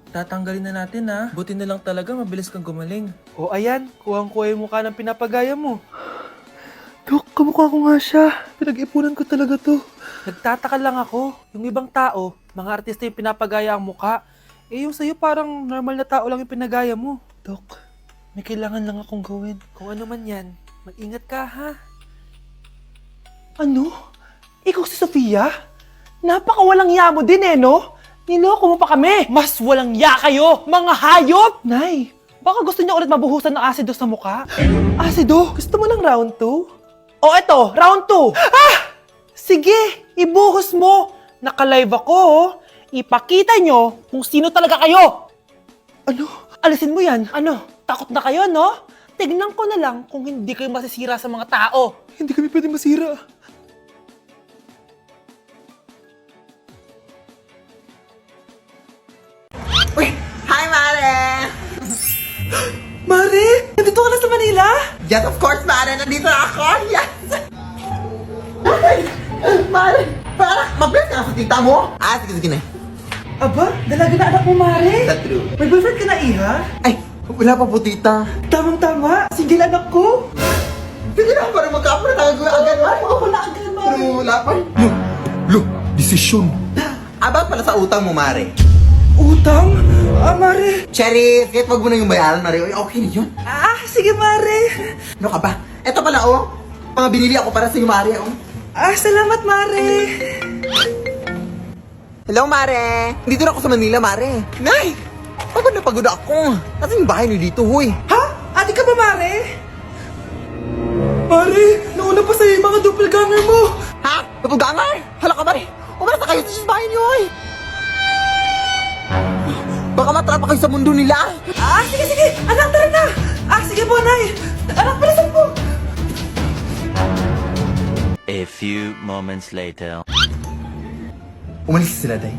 Tatanggalin na natin ha. Buti na lang talaga mabilis kang gumaling. O ayan, kuhang-kuha yung mukha ng pinapagaya mo. Dok, kamukha ko nga siya. Pinag-ipunan ko talaga to. Nagtataka lang ako. Yung ibang tao, mga artista yung pinapagaya ang mukha. Eh yung sa'yo parang normal na tao lang yung pinagaya mo. Dok, may kailangan lang akong gawin. Kung ano man yan, mag-ingat ka ha. Ano? Ikaw si Sofia? Napakawalang ya mo din no? Niloko mo pa kami! Mas walang ya kayo, mga hayop! Nay, baka gusto niyo ulit mabuhusan ng asido sa mukha? Asido? Gusto mo ng round 2? O eto, round 2! Ah! Sige, ibuhos mo! Naka-live ako, Ipakita nyo kung sino talaga kayo! Ano? Alisin mo yan. Ano? Takot na kayo, no? Tignan ko na lang kung hindi kayo masisira sa mga tao. Hindi kami pwede masira. Uy! Hi, Mare! Mare! Nandito ka na sa Manila? Yes, of course, Mare! Nandito na ako! Yes! Mare! Para mag-bless ka sa tita mo? Sige na. Aba, dalaga na anak mo, Mare. That's true. May boyfriend ka na, Iha? Ay, wala pa po, tita. Tamang-tama. Single anak ko. Sige na, para magkapura tayo agad, Mare. Oo, wala agad, Mare. Pero wala pa. Lo, desisyon. About pala sa utang mo, Mare. Utang? Mare. Cherry, kahit wag mo na yung bayaran, Mare. Okay na yun. Sige, Mare. Ano ka ba? Eto pala, mga binili ako para sa iyo, Mare, Salamat, Mare. Hello, Mare. Dito na ako sa Manila, Mare. Nay! Pagod na pagod ako. Nasaan yung bahay niyo dito, huy? Ha? Ate ka ba, Mare? Mare, nauna pa sa'yo yung mga doppelganger mo. Ha? Napugangar? Hala ka, Mare. Umalas na kayo sa bahay niyo, huy. Baka matrapa kayo sa mundo nila. Sige. Anak, tara na. Sige po, Nay. Anak, palasan po. A few moments later. Umalis sila, Day.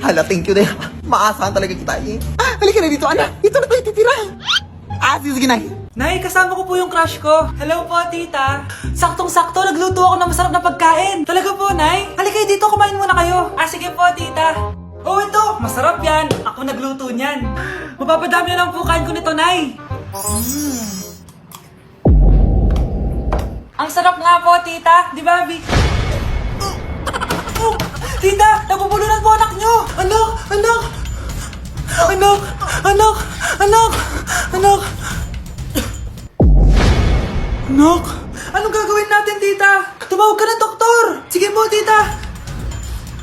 Hala, thank you, Day. Maasahan talaga kita, Halika na dito, anak. Dito na tayo titira. Sige, Nay. Nay, kasama ko po yung crush ko. Hello po, tita. Saktong-sakto, nagluto ako ng masarap na pagkain. Talaga po, Nay. Halika dito, kumain muna kayo. Sige po, tita. Ito, masarap yan. Ako nagluto niyan. Mapapadami na lang po kain ko nito, Nay. Ang sarap nga po, tita. Di ba, Vic? Tita, nabubulunan po anak nyo! Anak! Anong gagawin natin, tita? Tumawag ka ng doktor! Sige po, tita!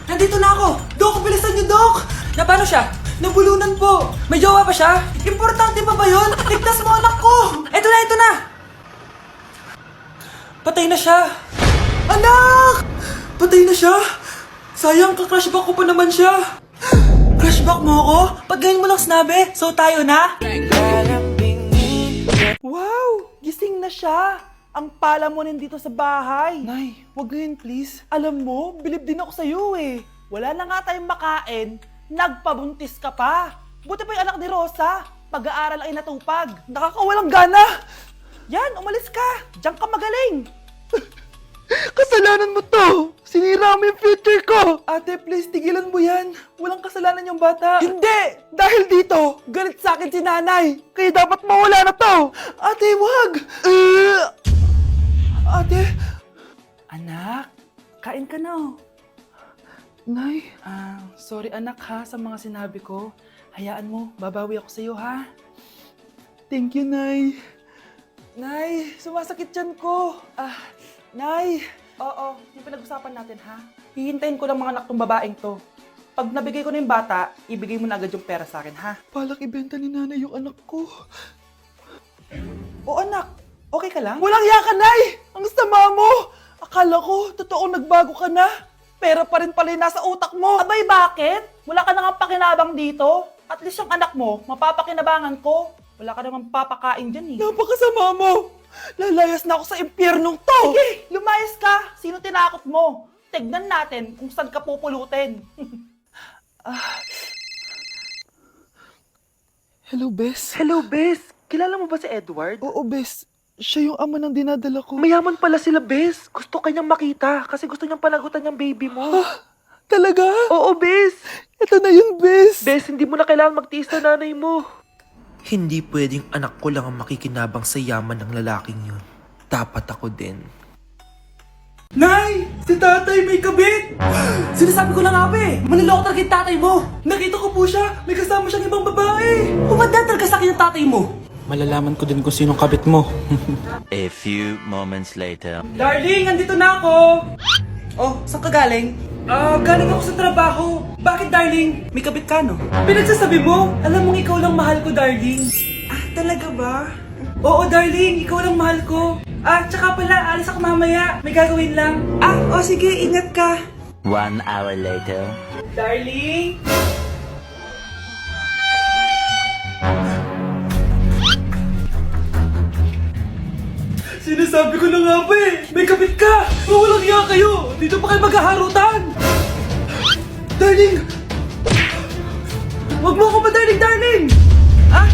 Nandito na ako! Dok, bilisan niyo, Dok! Na paano siya? Nabulunan po! May jowa ba siya? Importante pa ba yun? Ligtas mo anak ko! Ito na! Patay na siya! Anak! Patay na siya! Sayang, ka-crushback ko pa naman siya! Crushback mo ako? Pag ganyan mo lang sinabi, so tayo na? Wow! Gising na siya! Ang pala mo nandito sa bahay! Nay, wag ganyan please. Alam mo, bilib din ako sa'yo Wala na nga tayong makain, nagpabuntis ka pa! Buti pa yung anak ni Rosa, pag-aaral ay natupag. Nakakawalang gana! Yan, umalis ka! Diyan ka magaling! Kasalanan mo to! Sinira mo yung future ko! Ate, please, tigilan mo yan. Walang kasalanan yung bata. Hindi! Dahil dito, galit sa akin si nanay. Kaya dapat mawala na to! Ate, wag! Ate! Anak, kain ka na Nay, sorry anak ha sa mga sinabi ko. Hayaan mo, babawi ako sa'yo ha. Thank you, Nay. Nay, sumasakit yan ko. Nay, oo, yung pinag-usapan natin ha. Hihintayin ko ng mga anak tong babaeng to. Pag nabigay ko na yung bata, ibigay mo na agad yung pera sa akin ha. Palak ibenta ni nanay yung anak ko. O anak, okay ka lang? Walang iya ka, Nay! Ang sama mo! Akala ko, totoo nagbago ka na. Pera pa rin pala yung nasa utak mo. Abay, bakit? Wala ka nang pakinabang dito. At least yung anak mo, mapapakinabangan ko. Wala ka namang papakain dyan Napakasama mo! Lalayas na ako sa impyernong to! Sige, lumayas ka! Sino tinakot mo? Tignan natin kung saan ka pupulutin. Hello, Bes. Hello, Bes. Kilala mo ba si Edward? Oo, Bes. Siya yung ama ng dinadala ko. Mayaman pala sila, Bes. Gusto kanyang makita kasi gusto niyang palagutan yung baby mo. Talaga? Oo, Bes. Ito na yun, Bes. Bes, hindi mo na kailangan magtiis na nanay mo. Hindi pwedeng anak ko lang ang makikinabang sa yaman ng lalaking yun. Dapat ako din. Nay! Si tatay may kabit! Sinasabi ko na nga ba eh! Maniloko talaga yung tatay mo! Nakita ko po siya! May kasama siyang ibang babae! Umanda talaga sa akin yung tatay mo! Malalaman ko din kung sinong kabit mo. A few moments later. Darling, andito na ako! Oh, saan ka galing? Galing ako sa trabaho. Bakit, darling? May kabit ka, no? Pinagsasabi mo? Alam mong ikaw lang mahal ko, darling. Talaga ba? Oo, darling. Ikaw lang mahal ko. Tsaka pala, alis ako mamaya. May gagawin lang. Sige. Ingat ka. 1 hour later. Darling? Sinasabi ko na nga ba eh! May kabit ka! Walang iya kayo! Dito pa kayo maghaharutan! Darling! Wag mo ako ba, darling!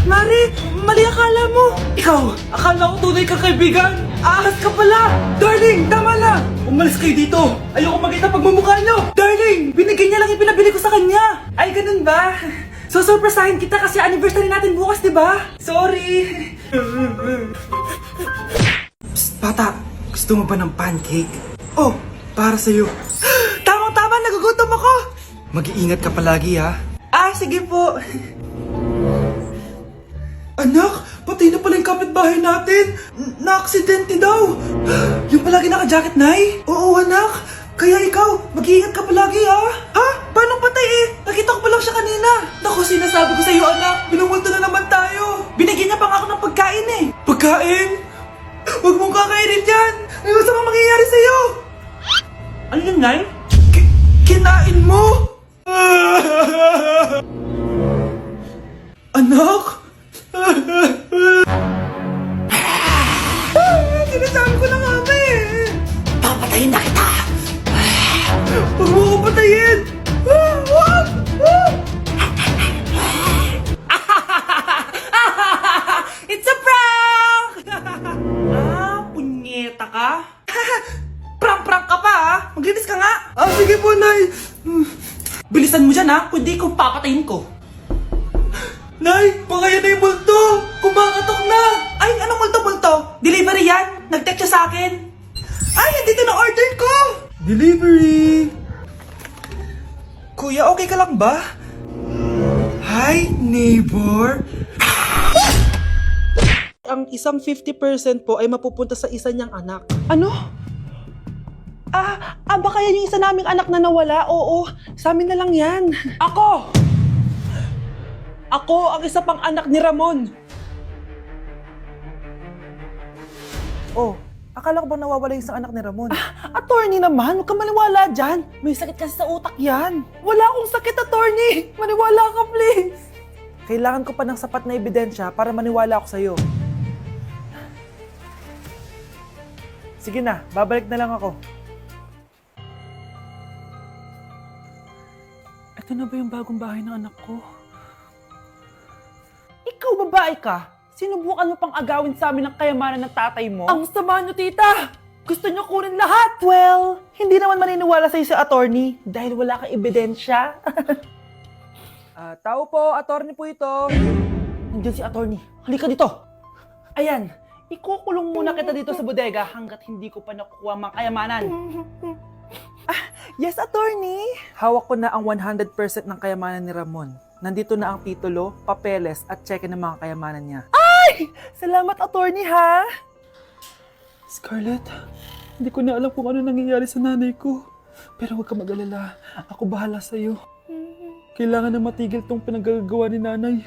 Mari! Mali akala mo! Ikaw! Akala ko tunay kang kaibigan! Ahas ka pala! Darling! Tama na! Umalis kayo dito! Ayoko makita pagmumukha nyo! Darling! Binigyan niya lang yung pinabili ko sa kanya! Ay, ganun ba? So, surpresahin kita kasi anniversary natin bukas, di ba? Sorry! Bata, gusto mo ba ng pancake? Oh, para sa'yo. Tama, nagugutom ako! Mag-iingat ka palagi, ha? Sige po. Anak, patay na pala yung kapitbahay natin. Na-aksidente daw. Yung palagi naka-jacket, Nay? Oo, anak. Kaya ikaw, mag-iingat ka palagi, ha? Paano patay eh? Nakita ko pa lang siya kanina. Naku, sinasabi ko sa'yo, anak. Binumulto na naman tayo. Binigyan niya pa nga ako ng pagkain eh. Pagkain? Huwag mong kakainin yan! Ano gusto mong mangyayari sa'yo? Ano yun, Nay? Kinain mo? Anak? Sinasabi ko na nga ba eh! Papatayin na kita! Huwag mo ko patayin! Huwag! It's a prank! Punyeta ka? Prank ka pa, ha? Maglinis ka nga. Sige po, Nay. Bilisan mo dyan, ha? Kundi ko papatayin ko. Nay, pakaya na yung multo. Kumakatok na. Ay, anong multo-multo? Delivery yan. Nag-text siya sa akin. Ay, nandito na order ko. Delivery. Kuya, okay ka lang ba? Hi, neighbor. Ang isang 50% po ay mapupunta sa isa niyang anak. Ano? Baka yan yung isa naming anak na nawala? Oo, sa amin na lang yan. Ako ang isa pang anak ni Ramon. Oh, akala ko ba nawawala yung isang anak ni Ramon? Attorney naman, huwag ka maniwala dyan. May sakit kasi sa utak yan. Wala akong sakit, attorney. Maniwala ka, please. Kailangan ko pa ng sapat na ebidensya para maniwala ako sa'yo. Sige na, babalik na lang ako. Ito na ba yung bagong bahay ng anak ko? Ikaw, babae ka? Sinubukan mo pang agawin sa amin ang kayamanan ng tatay mo? Ang sama nyo, tita! Gusto nyo kunin lahat! Well, hindi naman maniniwala sa'yo si attorney dahil wala kang ebidensya. Tao po, attorney po ito. Nandiyan si attorney. Halika dito. Ayan, ikukulong muna kita dito sa bodega hanggat hindi ko pa nakukuha ang mga kayamanan. Yes, attorney. Hawak ko na ang 100% ng kayamanan ni Ramon. Nandito na ang titulo, papeles at cheque ng mga kayamanan niya. Ay! Salamat, attorney, ha? Scarlett, hindi ko na alam kung ano nangyayari sa nanay ko. Pero huwag ka mag-alala. Ako bahala sa'yo. Kailangan na matigil tong pinagagawa ni nanay.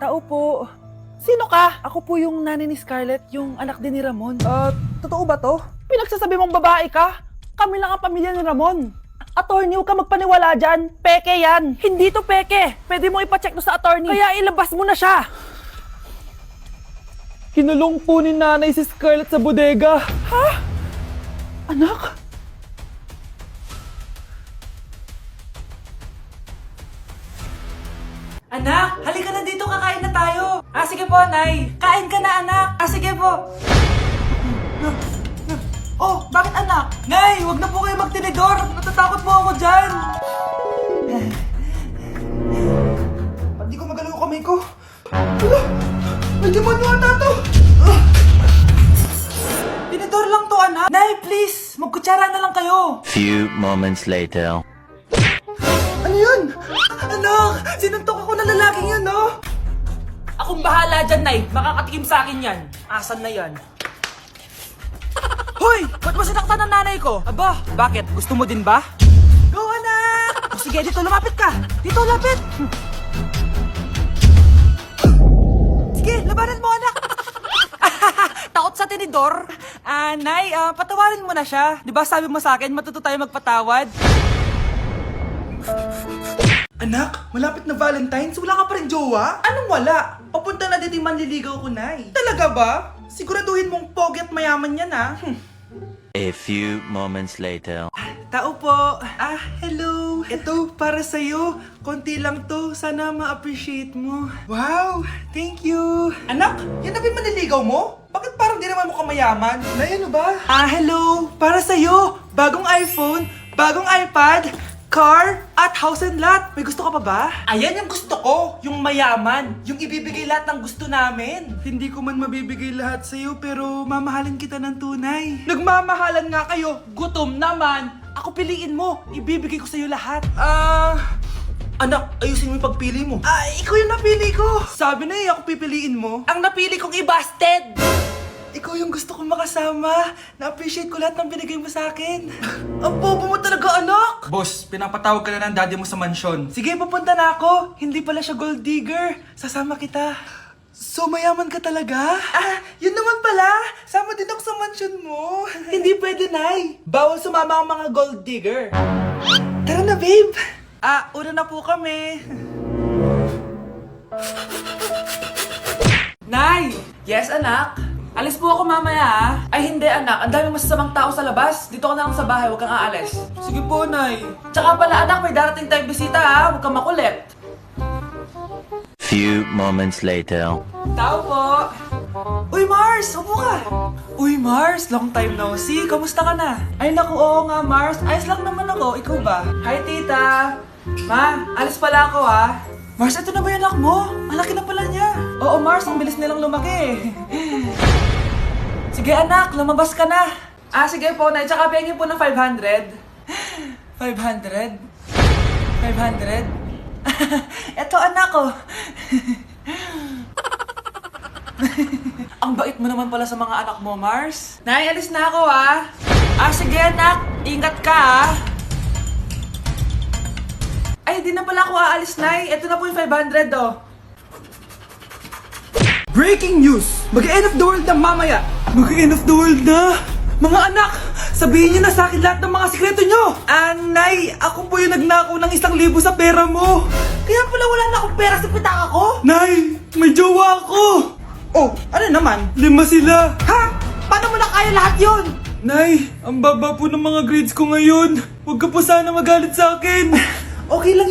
Tao po. Sino ka? Ako po yung nanay ni Scarlett, yung anak din ni Ramon. Totoo ba to? Pinagsasabi mong babae ka? Kami lang ang pamilya ni Ramon. Attorney, huwag ka magpaniwala dyan. Peke yan. Hindi to peke. Pwede mo ipacheck to sa attorney. Kaya ilabas mo na siya. Kinulong po ni nanay si Scarlett sa bodega. Ha? Anak? Anak, halika na dito, kakain na tayo. Sige po, Nay. Kain ka na, anak. Sige po. Oh, bakit anak? Nay, wag na po kayo magtinidor. Natatakot po ako dyan. Ba't di ko magalaw yung kamay ko? Hala, may demonyo ata to. Tinidor lang to, anak. Nay, please, magkutsara na lang kayo. Few moments later. Ano yun? Anak, sinuntok ako ng lalaking yun, no? Akong bahala dyan, Nay. Makakatikim sa akin yan. Asan na yan? Hoy! Ba't mo sinaktan ng nanay ko? Aba, bakit? Gusto mo din ba? Go, anak! O, sige, dito lumapit ka. Dito, lapit. Sige, labanan mo, anak. Takot sa tinidor? Nay, patawarin mo na siya. Di ba sabi mo sa akin, matuto tayo magpatawad? Anak, malapit na Valentine's, wala ka pa rin jowa? Anong wala? Papunta na dito yung manliligaw ko, Nay. Talaga ba? Siguraduhin mong pogi at mayaman yan, ha? A few moments later. Tao po. Hello. Ito, para sa'yo. Konti lang to. Sana ma-appreciate mo. Wow, thank you. Anak, yan na ba yung manliligaw mo? Bakit parang di naman mukhang mayaman? Nay, ano ba? Hello. Para sa'yo. Bagong iPhone, bagong iPad, car, at house and lot. May gusto ka pa ba? Ayan yung gusto ko. Yung mayaman. Yung ibibigay lahat ng gusto namin. Hindi ko man mabibigay lahat sa'yo, pero mamahalin kita ng tunay. Nagmamahalan nga kayo. Gutom naman. Ako piliin mo. Ibibigay ko sa'yo lahat. Anak, ayusin mo yung pagpili mo. Ikaw yung napili ko. Sabi na ako pipiliin mo. Ang napili kong ibasted. Ikaw yung gusto kong makasama. Na-appreciate ko lahat ng binigay mo sa akin. Ang bobo mo talaga, anak! Boss, pinapatawag ka na ng daddy mo sa mansyon. Sige, papunta na ako. Hindi pala siya gold digger. Sasama kita. So, mayaman ka talaga? Yun naman pala. Sama din ako sa mansyon mo. Hindi pwede, Nay. Bawal sumama ang mga gold digger. Tara na, babe. Una na po kami. Nay! Yes, anak? Alis po ako mamaya, Ay, hindi, anak. Ang daming masasamang tao sa labas. Dito ka na lang sa bahay. Huwag kang aalis. Sige po, Nay. Tsaka pala, anak, may darating tayong bisita, Huwag kang makulit. Few moments later. Tao po. Uy, Mars! Upo ka! Uy, Mars! Long time no see. Kamusta ka na? Ay, naku, oo nga, Mars. Ayos lang naman ako. Ikaw ba? Hi, tita. Ma, alis pala ako, Mars, ito na ba yung anak mo? Malaki na pala niya. Oo, Mars. Ang bilis nilang lumaki. Sige, anak. Lumabas ka na. Sige po, Nay. Tsaka pengin po ng 500. 500? 500? Eto, anak ko. Ang bait mo naman pala sa mga anak mo, Mars. Nay, alis na ako, sige, anak. Ingat ka, Ay, di na pala ako aalis, Nay. Ito na po yung 500, Breaking news! Mag-end of the world na mamaya! Mag-end of the world na! Mga anak! Sabihin niyo na sa akin lahat ng mga sikreto niyo! Nay, ako po yung nagnakaw ng 1,000 sa pera mo! Kaya pala wala na akong pera sa pitaka ko? Nay, may jowa ako! Oh, ano naman? 5 sila! Ha? Paano mo na kaya lahat yon? Nay, ang baba po ng mga grades ko ngayon. Huwag ka po sana magalit sa akin. Okay lang yun.